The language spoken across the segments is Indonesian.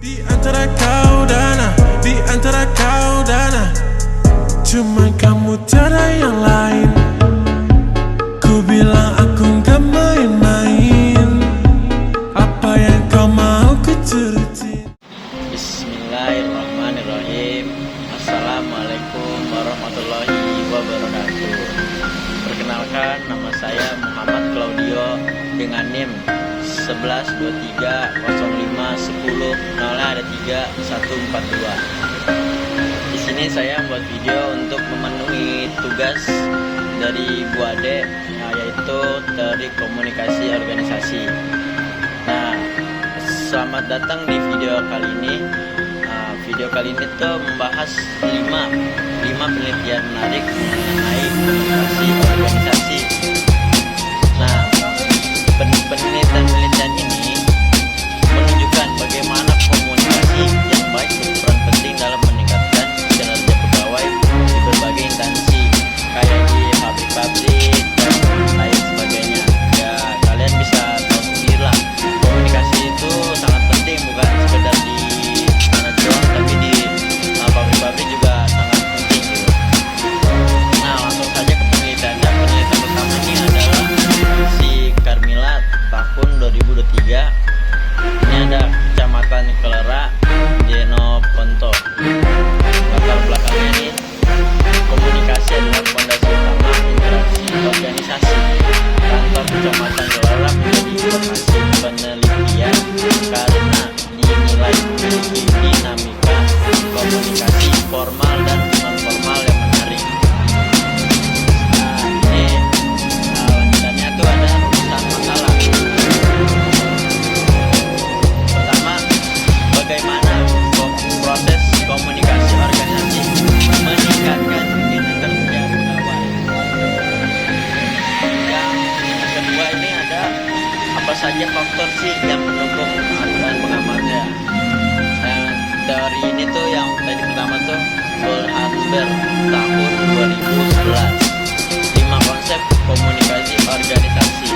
Di antara kau dan cuma kamu tiada yang lain. Ku bilang aku gak main-main. Apa yang kau mau ku turutin. Bismillahirrahmanirrahim. Assalamualaikum warahmatullahi wabarakatuh. Perkenalkan, nama saya Muhammad Claudio dengan NIM 11230510034142. Di sini saya membuat video untuk memenuhi tugas dari Bu Ade, yaitu dari komunikasi organisasi. Nah, selamat datang di video kali ini. Video kali ini tuh membahas 5 penelitian menarik mengenai komunikasi organisasi. Nah, penelitian ini menunjukkan bagaimana komunikasi yang baik berperan penting dalam meningkatkan kinerja pegawai di berbagai instansi, kayak di pabrik-pabrik dan lain sebagainya. Ya, kalian bisa tahu sendiri lah, komunikasi itu sangat penting, bukan sekedar di sana doang, tapi di pabrik-pabrik juga sangat penting gitu. Nah, langsung saja ke penelitiannya. Penelitian pertama ini adalah si Carmila tahun 2023. Ini ada Kecamatan Kelera, Jenoponto. Latar belakangnya ini, komunikasi adalah fondasi utama interaksi organisasi. Kantor Kecamatan Kelera menjadi lokasi penelitian karena dinilai memiliki dinamika komunikasi formal dan non-formal yang menarik. Nah, ini lanjutannya tuh ada rumusan masalah. Pertama, bagaimana proses komunikasi organisasi meningkatkan kinerja pegawai. Yang kedua ini ada, apa saja faktor sih yang mendukung aturan pengamatnya. Teori ini tuh yang tadi pertama tuh Goldhammer tahun 2011, 5 konsep komunikasi organisasi.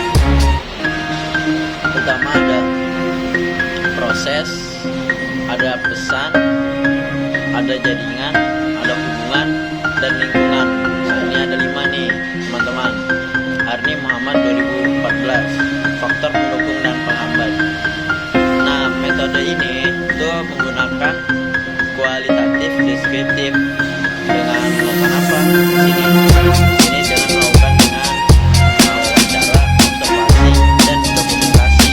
Pertama ada proses, ada pesan, ada jaringan, ada hubungan, dan lingkungan. Nah, ini ada 5 nih teman-teman. Arni Muhammad 2014, faktor pendukung dan penghambat. Nah, metode ini tuh menggunakan kualitatif deskriptif dengan melakukan apa? Sini dengan melakukan dengan wawancara, observasi, dan dokumentasi.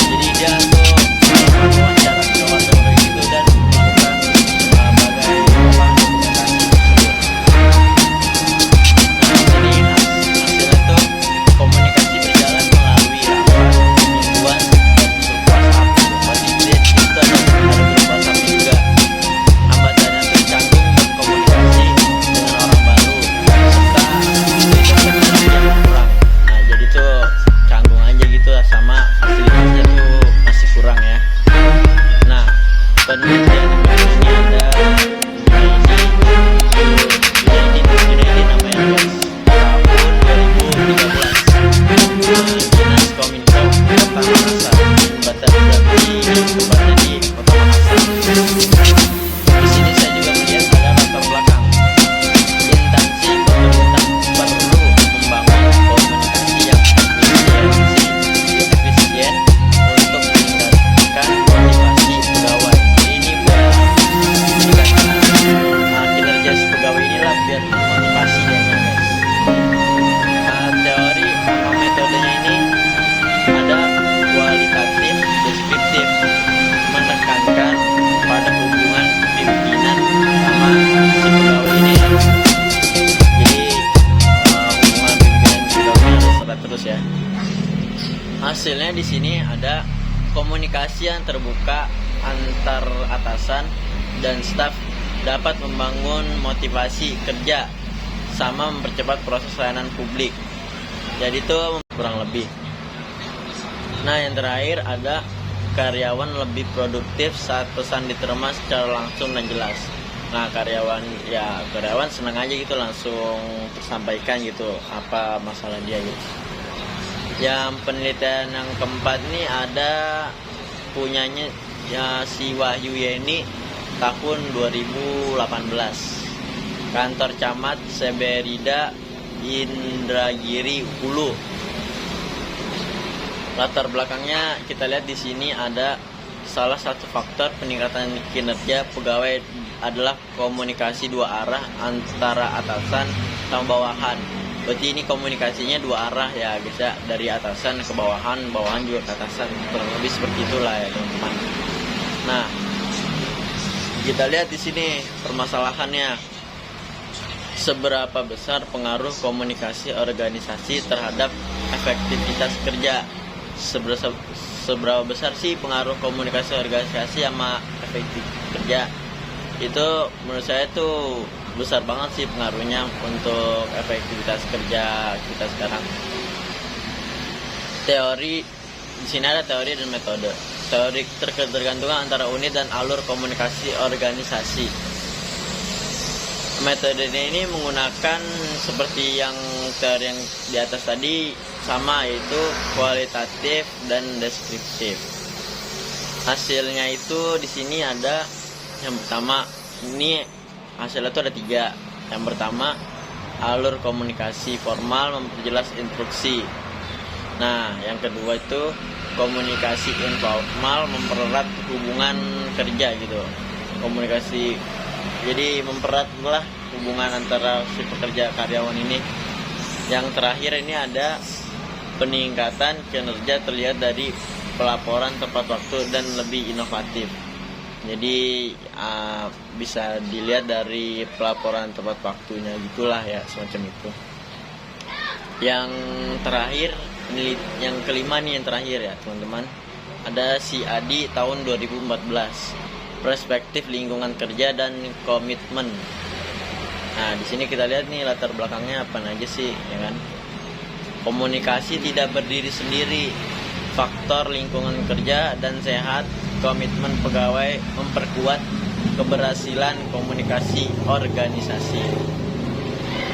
Jadi dia tuh melakukan wawancara gitu dan melakukan berbagai dokumentasi tersebut. Nah, sini hasilnya tuh komunikasi berjalan melalui rapat, mingguan, grup WhatsApp, positif itu ada grup WhatsApp juga. Hambatannya tuh canggung berkomunikasi dengan orang baru serta teknologi yang kurang. Nah, jadi tuh canggung aja gitu lah, sama fasilitasnya tuh masih kurang ya. Nah, penelitian ini ada Junaidi namanya guys, tahun 2013, Dinas Kominfo Kota Makassar, jembatan Jambi, tempatnya di Kota Makassar. Di sini saya juga melihat ada latar belakang. Instansi pemerintah perlu membangun komunikasi yang efisien untuk meningkatkan motivasi pegawai. Jadi ini buat meningkatkan kinerja si pegawai inilah, biar motivasi dia guys. Teori atau metodenya ini ada kualitatif deskriptif, menekankan pada hubungan pimpinan sama si pegawai ini. Jadi hubungan pimpinan pegawai harus terus ya. Hasilnya di sini ada komunikasi yang terbuka antar atasan dan staf dapat membangun motivasi kerja sama mempercepat proses layanan publik. Jadi itu kurang lebih. Nah, yang terakhir ada karyawan lebih produktif saat pesan diterima secara langsung dan jelas. Nah, karyawan senang aja gitu, langsung tersampaikan gitu apa masalah dia gitu. Yang penelitian yang keempat ini ada punyanya ya si Wahyu Yeni tahun 2018. Kantor Camat Seberida Indragiri Hulu. Latar belakangnya kita lihat di sini ada salah satu faktor peningkatan kinerja pegawai adalah komunikasi dua arah antara atasan sama bawahan. Berarti ini komunikasinya dua arah ya guys ya, dari atasan ke bawahan, bawahan juga ke atasan, kurang lebih seperti itulah ya teman-teman. Nah, kita lihat di sini permasalahannya, seberapa besar pengaruh komunikasi organisasi terhadap efektivitas kerja. Seberapa besar sih pengaruh komunikasi organisasi sama efektif kerja? Itu menurut saya tuh besar banget sih pengaruhnya untuk efektivitas kerja kita sekarang. Teori di sini ada teori dan metode. Teori tergantungan antara unit dan alur komunikasi organisasi. Metode ini menggunakan seperti yang teori yang di atas tadi sama, yaitu kualitatif dan deskriptif. Hasilnya itu di sini ada yang pertama, ini hasilnya itu ada 3. Yang pertama, alur komunikasi formal memperjelas instruksi. Nah, yang kedua itu komunikasi informal mempererat hubungan kerja gitu. Komunikasi, jadi mempereratlah hubungan antara si pekerja karyawan ini. Yang terakhir ini ada peningkatan kinerja terlihat dari pelaporan tepat waktu dan lebih inovatif. Jadi bisa dilihat dari pelaporan tepat waktunya gitulah ya, semacam itu. Yang terakhir, ini yang kelima nih, yang terakhir ya teman-teman, ada si Adi tahun 2014, perspektif lingkungan kerja dan komitmen. Nah, di sini kita lihat nih latar belakangnya apa aja sih, ya kan? Komunikasi tidak berdiri sendiri, faktor lingkungan kerja dan sehat, komitmen pegawai memperkuat keberhasilan komunikasi organisasi.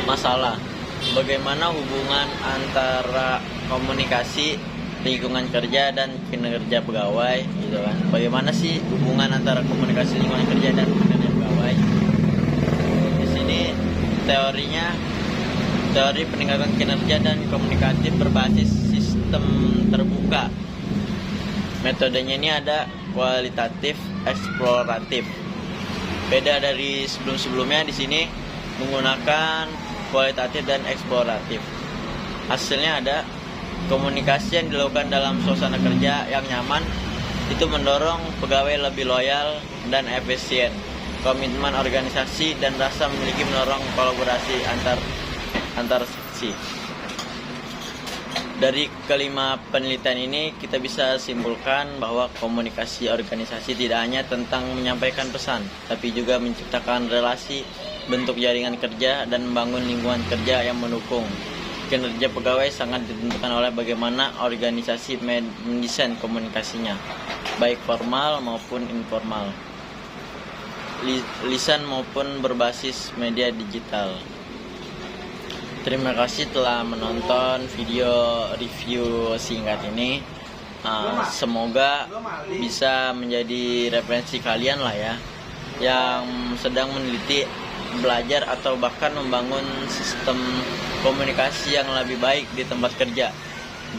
Masalah, bagaimana hubungan antara komunikasi lingkungan kerja dan kinerja pegawai gitu kan? Bagaimana sih hubungan antara komunikasi lingkungan kerja dan kinerja pegawai? Di sini teorinya, teori peningkatan kinerja dan komunikatif berbasis sistem terbuka. Metodenya ini ada kualitatif, eksploratif. Beda dari sebelum-sebelumnya, di sini menggunakan kualitatif dan eksploratif. Hasilnya ada komunikasi yang dilakukan dalam suasana kerja yang nyaman itu mendorong pegawai lebih loyal dan efisien. Komitmen organisasi dan rasa memiliki mendorong kolaborasi antar seksi. Dari kelima penelitian ini kita bisa simpulkan bahwa komunikasi organisasi tidak hanya tentang menyampaikan pesan, tapi juga menciptakan relasi, bentuk jaringan kerja, dan membangun lingkungan kerja yang mendukung. Kinerja pegawai sangat ditentukan oleh bagaimana organisasi mendesain komunikasinya, baik formal maupun informal, lisan maupun berbasis media digital. Terima kasih telah menonton video review singkat ini. Semoga bisa menjadi referensi kalian lah ya, yang sedang meneliti, belajar, atau bahkan membangun sistem komunikasi yang lebih baik di tempat kerja.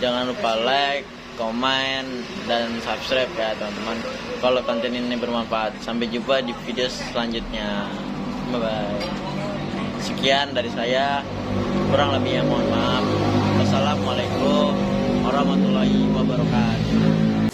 Jangan lupa like, komen, dan subscribe ya teman-teman, kalau konten ini bermanfaat. Sampai jumpa di video selanjutnya. Bye bye. Sekian dari saya, kurang lebihnya mohon maaf. Wassalamualaikum warahmatullahi wabarakatuh.